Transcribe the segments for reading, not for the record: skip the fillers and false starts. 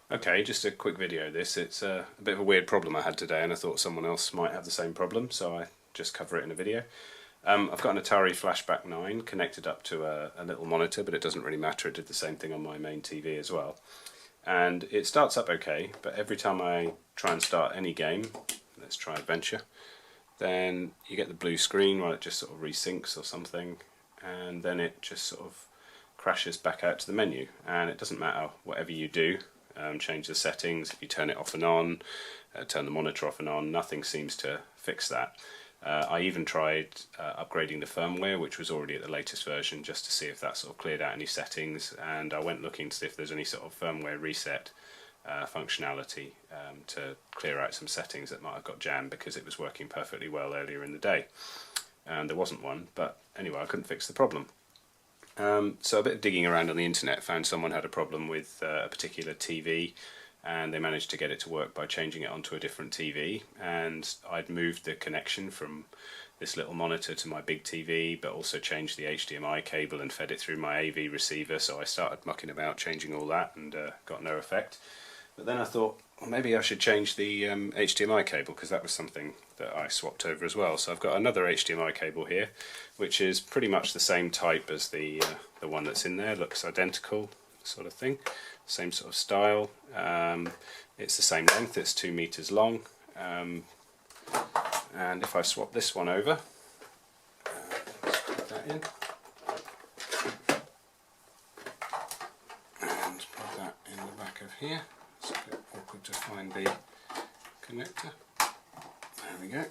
Okay, just a quick video of this. It's a bit of a weird problem I had today and I thought someone else might have the same problem, so I just cover it in a video. I've got an Atari Flashback 9 connected up to a little monitor, but it doesn't really matter, it did the same thing on my main TV as well. And it starts up okay, but every time I try and start any game, let's try Adventure, then you get the blue screen while it just sort of resyncs or something, and then it just sort of crashes back out to the menu. And it doesn't matter whatever you do, change the settings, if you turn it off and on, turn the monitor off and on, nothing seems to fix that. I even tried upgrading the firmware, which was already at the latest version, just to see if that sort of cleared out any settings, and I went looking to see if there's any sort of firmware reset functionality to clear out some settings that might have got jammed because it was working perfectly well earlier in the day. And there wasn't one, but anyway, I couldn't fix the problem. So a bit of digging around on the internet, found someone had a problem with a particular TV, and they managed to get it to work by changing it onto a different TV. And I'd moved the connection from this little monitor to my big TV, but also changed the HDMI cable and fed it through my AV receiver, so I started mucking about changing all that and got no effect. But then I thought, well, maybe I should change the HDMI cable, because that was something that I swapped over as well. So I've got another HDMI cable here, which is pretty much the same type as the one that's in there, looks identical sort of thing, same sort of style. It's the same length, it's 2 meters long, and if I swap this one over, let's put that in, and put that in the back of here. It's a bit awkward to find the connector. There we go.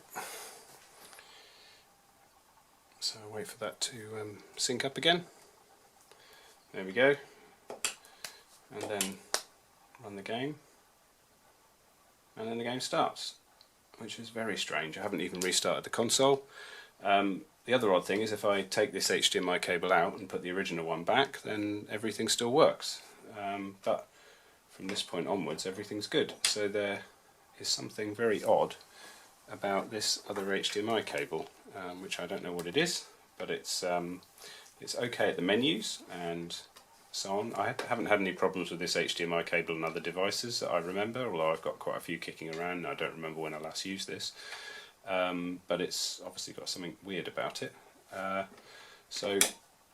So I'll wait for that to sync up again. There we go. And then run the game. And then the game starts, which is very strange. I haven't even restarted the console. The other odd thing is if I take this HDMI cable out and put the original one back, then everything still works. But from this point onwards, everything's good. So there is something very odd about this other HDMI cable, which I don't know what it is, but it's okay at the menus and so on. I haven't had any problems with this HDMI cable on other devices that I remember, although I've got quite a few kicking around and I don't remember when I last used this. But it's obviously got something weird about it. So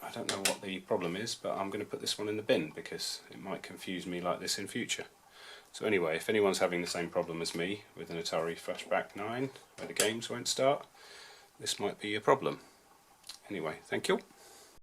I don't know what the problem is, but I'm going to put this one in the bin because it might confuse me like this in future. So anyway, if anyone's having the same problem as me with an Atari Flashback 9 where the games won't start, this might be a problem. Anyway, thank you.